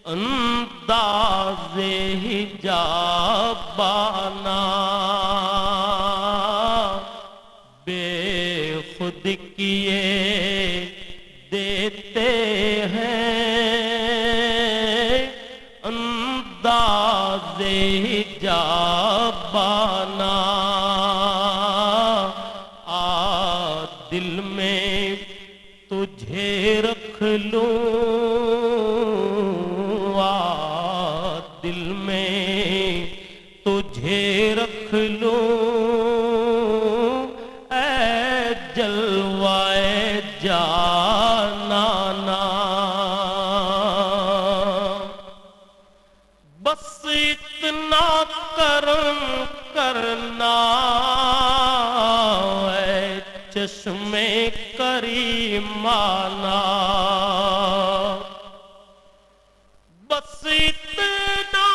انداز حجابانہ بے خود کیے دیتے ہیں انداز حجابانہ دل میں تجھے رکھ لوں دل میں تجھے رکھ لوں اے جلوائے جانانا بس اتنا کرم کرنا چشمے کریمانہ بس اتنا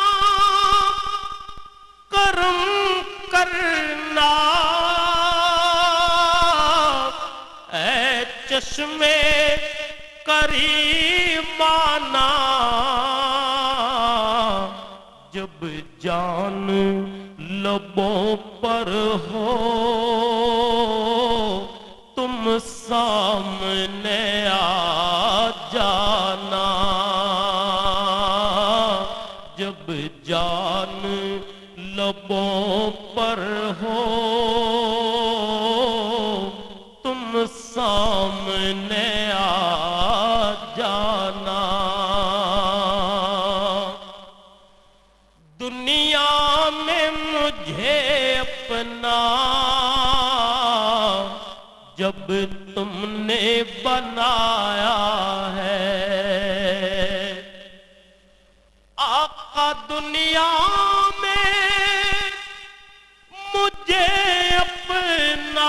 کرم کرنا اے چشمے کریمانہ جب جان لبوں پر ہو تم سامنے آ جانا جب جان لبوں پر ہو تم سامنے آ جانا دنیا میں مجھے اپنا جب تم نے بنایا ہے آقا دنیا میں مجھے اپنا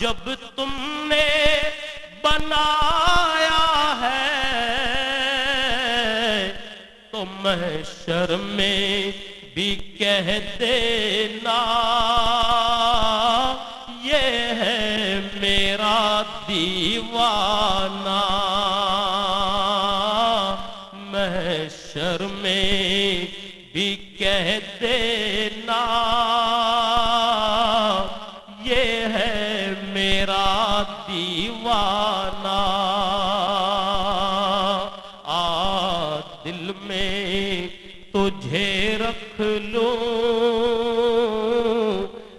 جب تم نے بنایا ہے تو محشر میں بھی کہہ دینا یہ ہے میرا دیوانہ محشر میں بھی کہہ دینا یہ ہے میرا دیوانہ دل میں تجھے رکھ لوں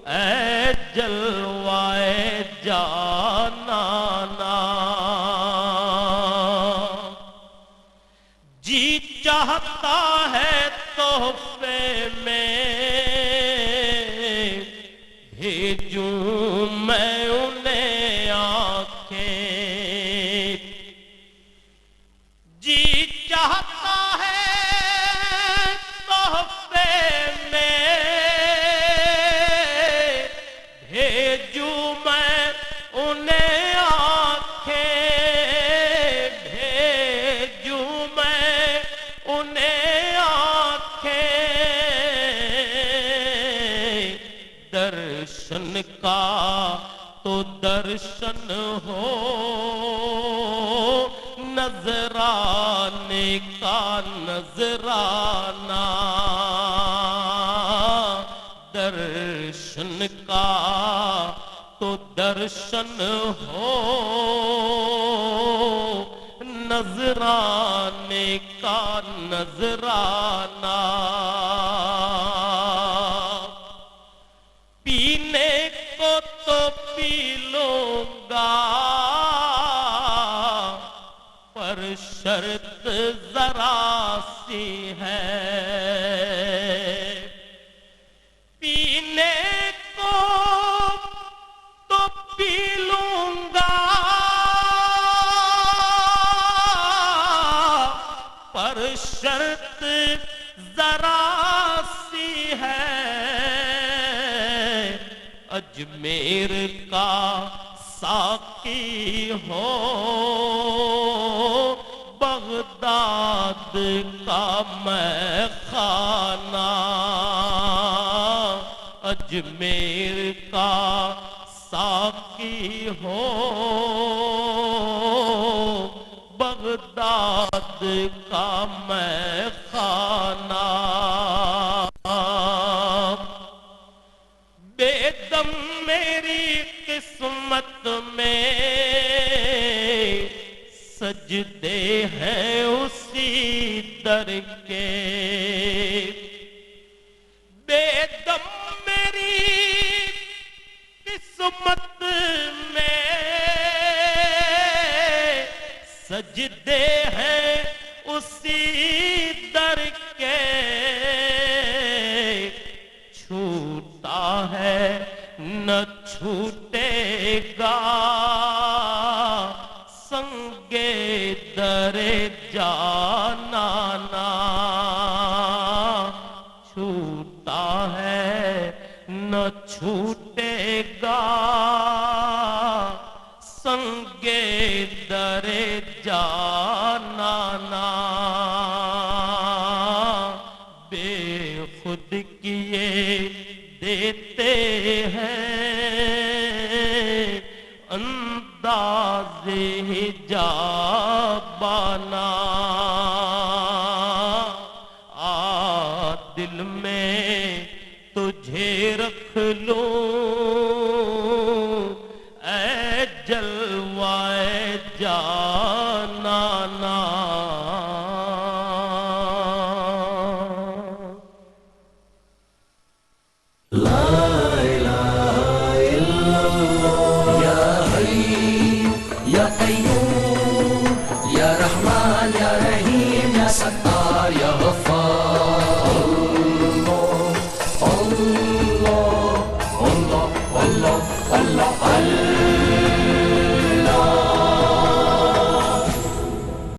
اے جلوائے جانانا جی چاہتا ہے تحفے میں بھیجوں میں انہیں آنکھیں جی چاہتا ہے تحفے میں بھیجوں میں انہیں آنکھیں بھیجوں میں انہیں آنکھیں درشن کا تو درشن ہو نظرانے کا نظرانہ درشن کا تو درشن ہو نظرانے کا نظرانہ پینے کو تو پی لوں گا پر شرط ذرا سی ہے پینے کو تو پی لوں گا پر شرط ذرا سی ہے اجمیر کا ساقی ہو بغداد کا میں خانہ اجمیر کا ساقی ہو کا میں خانہ بے دم میری قسمت میں سجدے ہیں اسی در کے بے دم میری قسمت میں سجدے ہیں اسی در کے چھوٹا ہے نہ چھوٹے گا سنگے در جانانا چھوٹا ہے نہ چھوٹے گا سنگے در جانانا بے خود کیے دیتے ہیں انداز حجابانا دل میں تجھے رکھ لوں اے جلوائے جان